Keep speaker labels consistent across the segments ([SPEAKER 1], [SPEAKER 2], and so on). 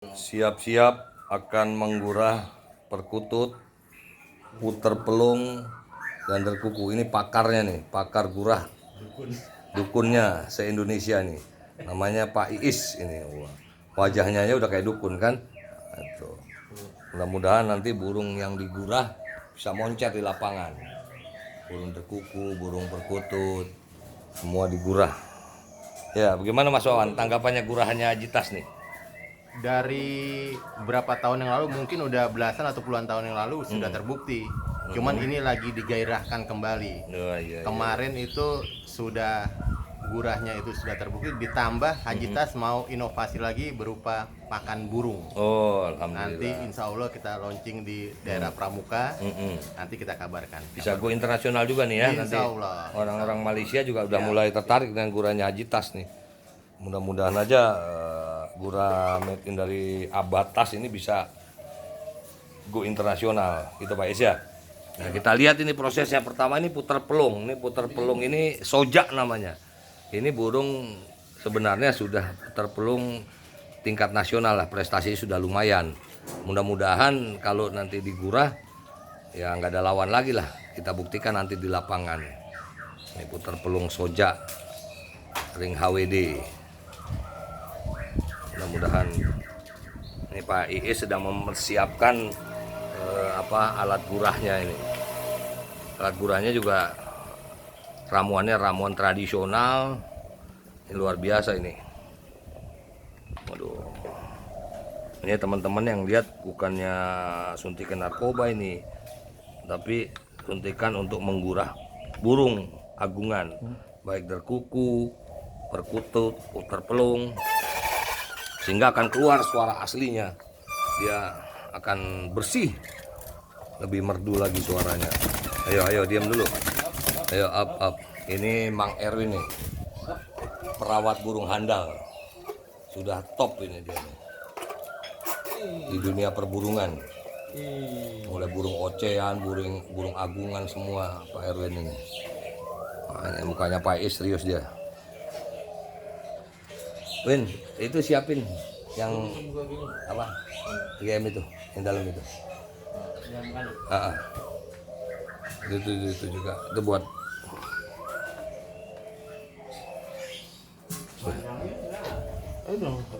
[SPEAKER 1] Siap-siap akan menggurah perkutut, puter pelung, dan derkuku. Ini pakarnya nih, pakar gurah. Dukunnya se-Indonesia nih. Namanya Pak Iis ini. Wajahnya aja udah kayak dukun kan? Itu. Mudah-mudahan nanti burung yang digurah bisa moncat di lapangan. Burung derkuku, burung perkutut, semua digurah. Ya, bagaimana Mas Wawan tanggapannya gurahannya Ajitas nih?
[SPEAKER 2] Dari beberapa tahun yang lalu, mungkin udah belasan atau puluhan tahun yang lalu sudah terbukti. Cuman ini lagi digairahkan kembali.
[SPEAKER 1] Oh, iya.
[SPEAKER 2] Kemarin itu sudah gurahnya itu sudah terbukti, ditambah Hajitas mau inovasi lagi berupa pakan burung.
[SPEAKER 1] Oh,
[SPEAKER 2] Nanti
[SPEAKER 1] alhamdulillah.
[SPEAKER 2] insya Allah kita launching di daerah Pramuka. Nanti kita kabarkan.
[SPEAKER 1] Bisa go internasional juga nih ya nanti.
[SPEAKER 2] Insya Allah.
[SPEAKER 1] Orang-orang Malaysia juga udah mulai tertarik dengan gurahnya Ajitas nih. Mudah-mudahan aja gurah made in dari Abatas ini bisa go internasional gitu Pak Is ya. Nah, kita lihat ini prosesnya. Pertama ini putar pelung. Ini putar pelung ini sojak namanya. Ini burung sebenarnya sudah putar pelung tingkat nasional lah, prestasi sudah lumayan. Mudah-mudahan kalau nanti digurah ya nggak ada lawan lagi lah, kita buktikan nanti di lapangan. Ini putar pelung sojak ring HWD. Mudah-mudahan ini Pak Iis sedang mempersiapkan alat gurahnya ini. Alat gurahnya juga ramuannya ramuan tradisional. Ini luar biasa ini. Waduh. Ini teman-teman yang lihat bukannya suntikan narkoba ini, tapi suntikan untuk menggurah burung agungan, baik derkuku, perkutut, puter pelung, sehingga akan keluar suara aslinya. Dia akan bersih, lebih merdu lagi suaranya. Ayo diam dulu. Ayo up. Ini Mang Erwin nih, perawat burung handal. Sudah top ini dia nih. Di dunia perburungan, mulai burung ocehan, burung agungan semua Pak Erwin ini. Nah, mukanya Pak Is serius dia. Win, itu siapin yang apa? GM itu, yang dalam itu. Itu juga, itu buat.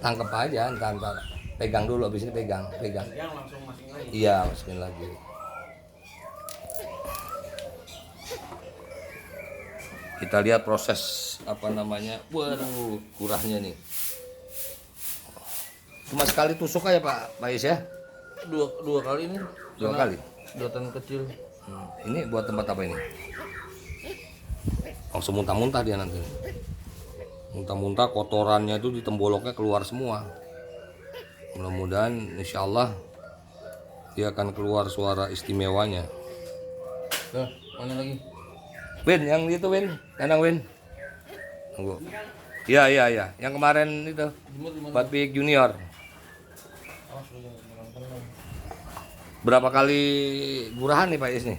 [SPEAKER 1] Tangkep aja, entar. Pegang dulu, habis ini pegang.
[SPEAKER 2] Langsung masukin lagi.
[SPEAKER 1] Iya, masukin lagi. Kita lihat proses apa namanya, waduh, gurahnya nih. Cuma sekali tusuk aja Pak Is ya?
[SPEAKER 3] Dua kali ini.
[SPEAKER 1] Dua kali.
[SPEAKER 3] Sedotan kecil.
[SPEAKER 1] Ini buat tempat apa ini? Langsung muntah-muntah dia nanti. Muntah-muntah, kotorannya itu di temboloknya keluar semua. Mudah-mudahan insya Allah dia akan keluar suara istimewanya.
[SPEAKER 3] Nah, mana lagi?
[SPEAKER 1] Win, yang itu Win, kandang Win. Tunggu. Iya. Yang kemarin itu Batik Junior. Berapa kali gurahan nih Pak Is nih?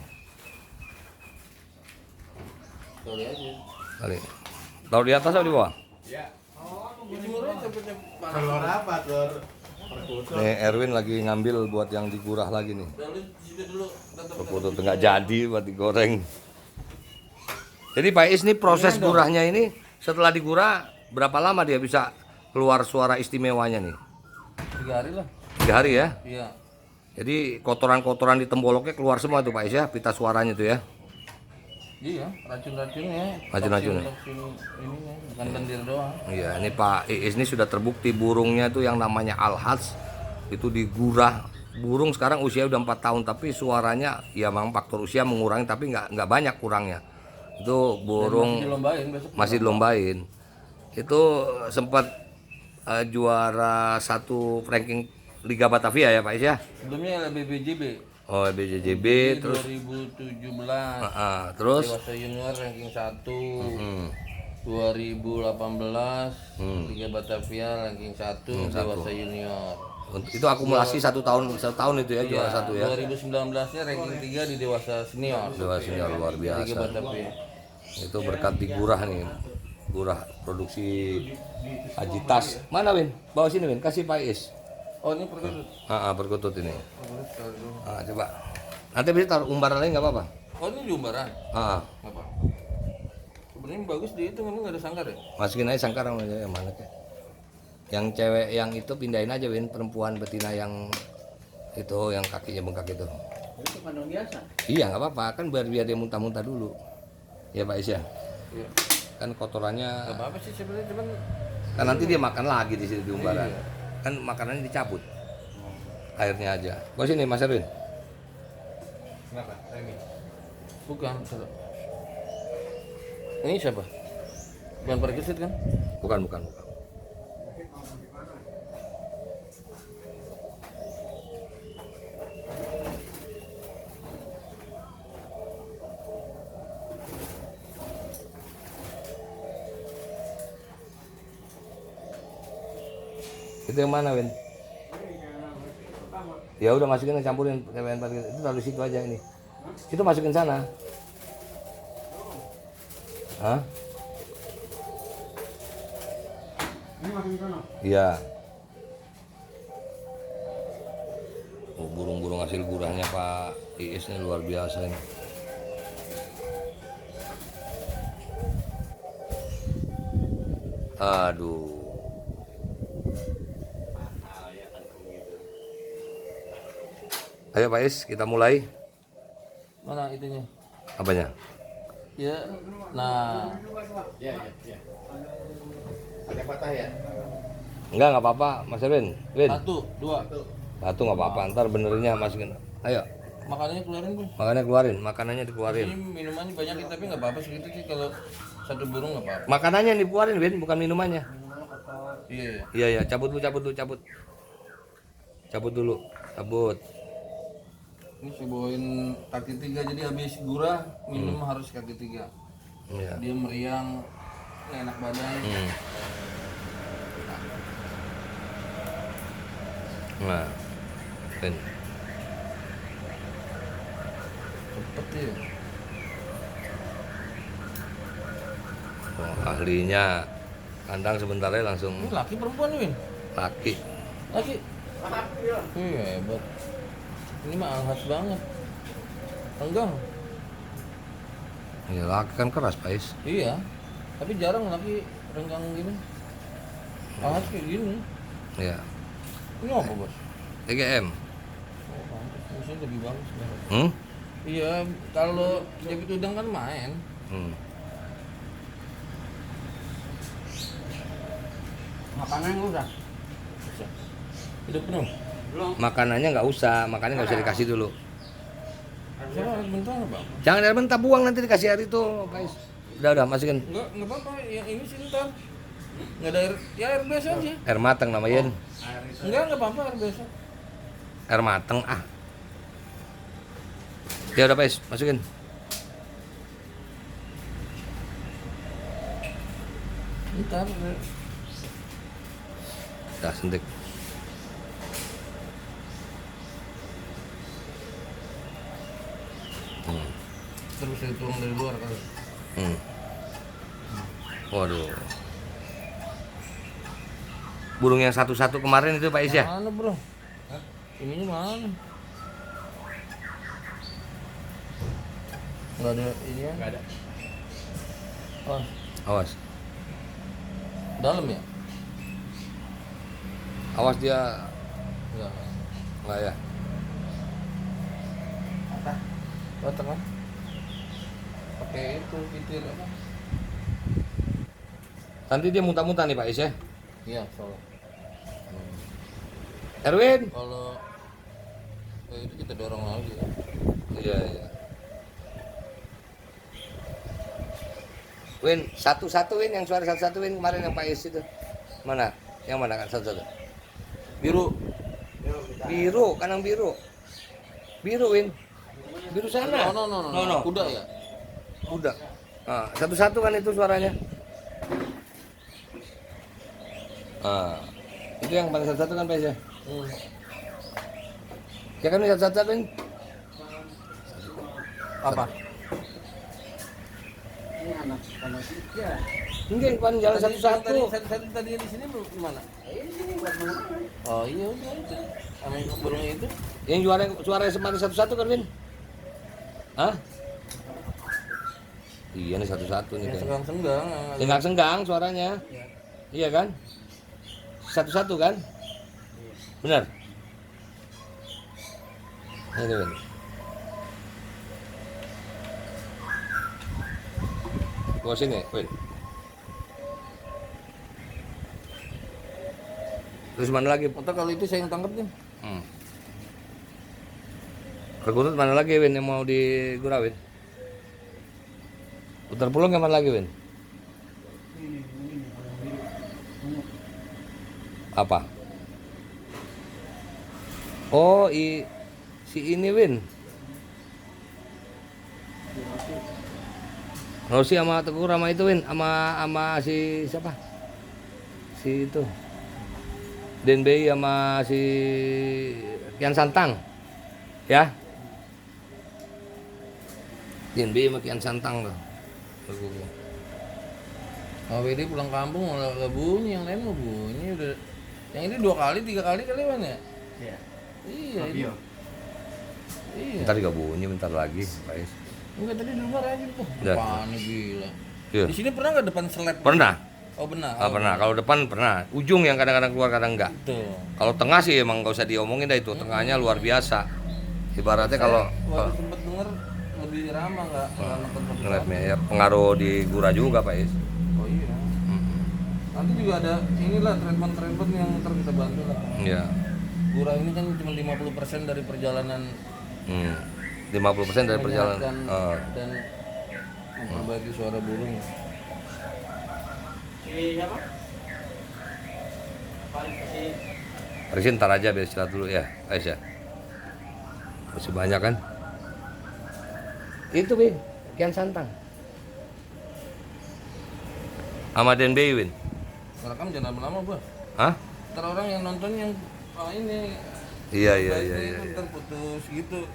[SPEAKER 3] Kali aja.
[SPEAKER 1] Kali. Taruh di atas atau di bawah?
[SPEAKER 2] Telur apa? Telur perkutut.
[SPEAKER 1] Nih Erwin lagi ngambil buat yang digurah lagi nih. Perkutut nggak jadi buat digoreng. Jadi Pak Is nih proses gurahnya ini setelah digurah berapa lama dia bisa keluar suara istimewanya nih?
[SPEAKER 3] 3 hari lah.
[SPEAKER 1] 3 hari ya?
[SPEAKER 3] Iya.
[SPEAKER 1] Jadi kotoran-kotoran di temboloknya keluar semua tuh Pak Is ya, pita suaranya tuh ya.
[SPEAKER 3] Iya, racun-racunnya.
[SPEAKER 1] Racun-racunnya.
[SPEAKER 3] Vaksin ininya, bukan lendir doang.
[SPEAKER 1] Iya, ini Pak Iis ini sudah terbukti burungnya tuh yang namanya Al-Hats itu digurah. Burung sekarang usia udah 4 tahun tapi suaranya ya memang faktor usia mengurangi tapi nggak banyak kurangnya. Itu burung
[SPEAKER 3] Masih dilombain besok.
[SPEAKER 1] masih dilombain. Itu sempat juara 1 ranking Liga Batavia ya Pak Is ya.
[SPEAKER 3] Sebelumnya BBJB.
[SPEAKER 1] Oh BJJB terus
[SPEAKER 3] 2017.
[SPEAKER 1] terus
[SPEAKER 3] Dewasa Junior ranking 1. 2018 Liga Batavia ranking 1 Dewasa Junior.
[SPEAKER 1] itu akumulasi satu tahun itu ya juara 1 ya.
[SPEAKER 3] 2019-nya ranking 3 di Dewasa Senior.
[SPEAKER 1] Dewasa Senior luar
[SPEAKER 3] Liga
[SPEAKER 1] biasa.
[SPEAKER 3] Batavia.
[SPEAKER 1] Itu berkat digurah nih. Gurah produksi Ajitas. Mana Win? Bawa sini Win, kasih Pak Is.
[SPEAKER 3] Oh ini perkutut.
[SPEAKER 1] Perkutut ini.
[SPEAKER 3] Perkutut taruh dulu.
[SPEAKER 1] Coba. Nanti bisa taruh umbar lain nggak apa-apa.
[SPEAKER 3] Oh ini diumbaran. Apa? Sebenarnya bagus dia itu memang nggak ada sangkar ya.
[SPEAKER 1] Masukin aja sangkar aja yang mana kek. Yang cewek yang itu pindahin aja Win, perempuan betina yang itu yang kakinya bengkak itu.
[SPEAKER 4] Itu kandang biasa.
[SPEAKER 1] Iya nggak apa-apa kan biar dia muntah-muntah dulu. Ya Pak Isya.
[SPEAKER 3] Iya.
[SPEAKER 1] Kan kotorannya.
[SPEAKER 3] Gak apa-apa sih sebenarnya cuman.
[SPEAKER 1] Kan nanti dia makan lagi di sini di umbaran.
[SPEAKER 3] Iya.
[SPEAKER 1] Kan makanannya dicabut. Airnya aja. Kau sini Mas Erwin.
[SPEAKER 2] Kenapa? Remi.
[SPEAKER 3] Bukan. Salah. Ini siapa? Bukan perkutut kan?
[SPEAKER 1] Bukan. Itu yang mana, Win? Ya udah masukin, campurin KWN parkir. Itu taruh di situ aja ini. Itu masukin sana. Hah?
[SPEAKER 4] Ini masuk sana.
[SPEAKER 1] Iya. Oh, burung-burung hasil gurahnya Pak Iis ini luar biasa ini. Aduh. Ayo Pak Is, kita mulai.
[SPEAKER 3] Mana itunya?
[SPEAKER 1] Apanya?
[SPEAKER 3] Ya. Nah.
[SPEAKER 2] Ya. Ada patah ya?
[SPEAKER 1] Enggak apa-apa, Mas Erwin. Win.
[SPEAKER 3] 1, 2.
[SPEAKER 1] Satu nggak apa-apa, ntar benernya masukin. Ayo,
[SPEAKER 3] Makanannya keluarin Bu.
[SPEAKER 1] makanannya dikeluarin.
[SPEAKER 3] Ini minumannya banyak tapi nggak apa-apa segitu sih kalau satu burung nggak apa-apa.
[SPEAKER 1] Makanannya yang dikeluarin, Win, bukan minumannya.
[SPEAKER 3] Iya.
[SPEAKER 1] Iya, cabut dulu. Cabut dulu.
[SPEAKER 3] Ini saya bawain kaki 3 jadi habis gurah minum harus kaki 3.
[SPEAKER 1] Iya.
[SPEAKER 3] Dia meriang, enak badan.
[SPEAKER 1] Nah, Win.
[SPEAKER 3] Cepet ya.
[SPEAKER 1] Oh, ahlinya kandang sebentar aja langsung
[SPEAKER 3] Ini laki perempuan nih, Win?
[SPEAKER 1] laki.
[SPEAKER 3] Laki. Iya hebat. Ini mah alhas banget. Tenggang.
[SPEAKER 1] Ya laki kan keras, Pak Is.
[SPEAKER 3] Iya. Tapi jarang laki renggang gini. Alhas kayak gini.
[SPEAKER 1] Iya.
[SPEAKER 3] Ini apa bos?
[SPEAKER 1] EGM.
[SPEAKER 3] Oh, pantes. Musuhnya lebih bagus. Bos. Iya, kalau Jepit Udang kan main.
[SPEAKER 4] Makanan udah.
[SPEAKER 3] Bisa. Udah penuh.
[SPEAKER 1] Makanannya nggak usah dikasih dulu.
[SPEAKER 3] Siapa air mentah apa?
[SPEAKER 1] Jangan air mentah, buang nanti dikasih air itu, Pak Is. Udah, masukin.
[SPEAKER 3] Enggak apa-apa. Yang ini sih ntar. Nggak ada air, ya air biasa aja.
[SPEAKER 1] Air mateng namanya.
[SPEAKER 3] Enggak apa-apa air biasa.
[SPEAKER 1] Air mateng Ya udah Pak Is, masukin.
[SPEAKER 3] Ntar.
[SPEAKER 1] Dah sentik.
[SPEAKER 3] Terus saya tuang dari luar kali.
[SPEAKER 1] Waduh. Burung yang satu-satu kemarin itu Pak Is ya?
[SPEAKER 3] Mana bro? Ininya mana? Nggak ada ini ya?
[SPEAKER 2] Nggak ada.
[SPEAKER 3] Oh,
[SPEAKER 1] Awas.
[SPEAKER 3] dalam ya?
[SPEAKER 1] Awas dia
[SPEAKER 3] Enggak.
[SPEAKER 1] nggak ya.
[SPEAKER 3] Apa? Oh, tengah. Pakai itu fitir apa?
[SPEAKER 1] Nanti dia muntah-muntah nih Pak Is ya.
[SPEAKER 3] Iya, soalnya.
[SPEAKER 1] Erwin.
[SPEAKER 3] Kalau itu kita dorong lagi.
[SPEAKER 1] Iya. Win, satu-satu Win, yang suara satu-satu Win kemarin yang Pak Is itu. Mana? Yang mana kan satu-satu?
[SPEAKER 3] Biru.
[SPEAKER 1] Biru, kanang biru. Biru Win. Biru sana.
[SPEAKER 3] No. Kuda ya?
[SPEAKER 1] Udah. Nah, satu-satu kan itu suaranya. Itu yang paling satu-satu kan Pak Is ya? Ya kan ini satu-satu Win.
[SPEAKER 3] Apa?
[SPEAKER 4] Ini anak tiga.
[SPEAKER 1] Enggak, paling jalan satu-satu.
[SPEAKER 3] Satu tadi di sini gimana?
[SPEAKER 4] Ini sini buat mana?
[SPEAKER 3] Oh iya udah itu. Sama yang burung itu.
[SPEAKER 1] Yang juara suara semati satu-satu kan, Win? Hah? Iya nih satu-satu nih
[SPEAKER 3] Yang
[SPEAKER 1] kayaknya.
[SPEAKER 3] senggang-senggang.
[SPEAKER 1] Senggang-senggang suaranya. Iya kan? Satu-satu kan? Benar? Ini Win. Gua sini, Win. Terus mana lagi?
[SPEAKER 3] Atau kalau itu saya yang tangkap nih.
[SPEAKER 1] Kegunut mana lagi, Win, yang mau digurau, Win? Putar pulang yang mana lagi, Win? Apa? Oh, si ini, Win. Rosi sama Teguh Rama itu, Win, sama si siapa? Si itu. Denbei sama si Kian Santang. Ya. Denbei sama Kian Santang tuh.
[SPEAKER 3] WD pulang kampung malah gak bunyi, yang lain mau bunyi udah. Yang ini 2 kali, 3 kali kali mana ya?
[SPEAKER 4] Iya.
[SPEAKER 3] Iya.
[SPEAKER 4] Iya.
[SPEAKER 3] Iya.
[SPEAKER 1] Bentar juga bunyi, bentar lagi, guys.
[SPEAKER 3] Enggak tadi di luar aja tuh.
[SPEAKER 1] Udah.
[SPEAKER 3] Panik gila.
[SPEAKER 1] Iya.
[SPEAKER 3] Di sini pernah nggak depan seleb?
[SPEAKER 1] Pernah?
[SPEAKER 3] Oh benar.
[SPEAKER 1] Ah, pernah. Kalau depan pernah. Ujung yang kadang-kadang keluar, kadang enggak.
[SPEAKER 3] Tuh.
[SPEAKER 1] Kalau tengah sih emang nggak usah diomongin dah itu. Tengahnya luar biasa. Ibaratnya kalau
[SPEAKER 3] Waktu sempet denger lebih ramah nggak nonton satu
[SPEAKER 1] ngeliatnya ya pengaruh di Gura juga, Pak Is.
[SPEAKER 3] Oh iya. Nanti juga ada inilah treatment yang ntar kita bantu lah.
[SPEAKER 1] Iya.
[SPEAKER 3] Gura ini kan cuma 50% dari perjalanan
[SPEAKER 1] 50% dari perjalanan.
[SPEAKER 3] menyehatkan dan memperbaiki suara burung.
[SPEAKER 4] Siapa?
[SPEAKER 1] Arisin ntar aja biar istirahat dulu ya, Ais ya. Masih banyak kan? Itu, Win, Kian Santang. Sama Denbei, Win.
[SPEAKER 3] Rekam jangan lama-lama, Bang.
[SPEAKER 1] Hah?
[SPEAKER 3] Ntar orang yang nonton yang ini
[SPEAKER 1] Iya.
[SPEAKER 3] ntar putus gitu.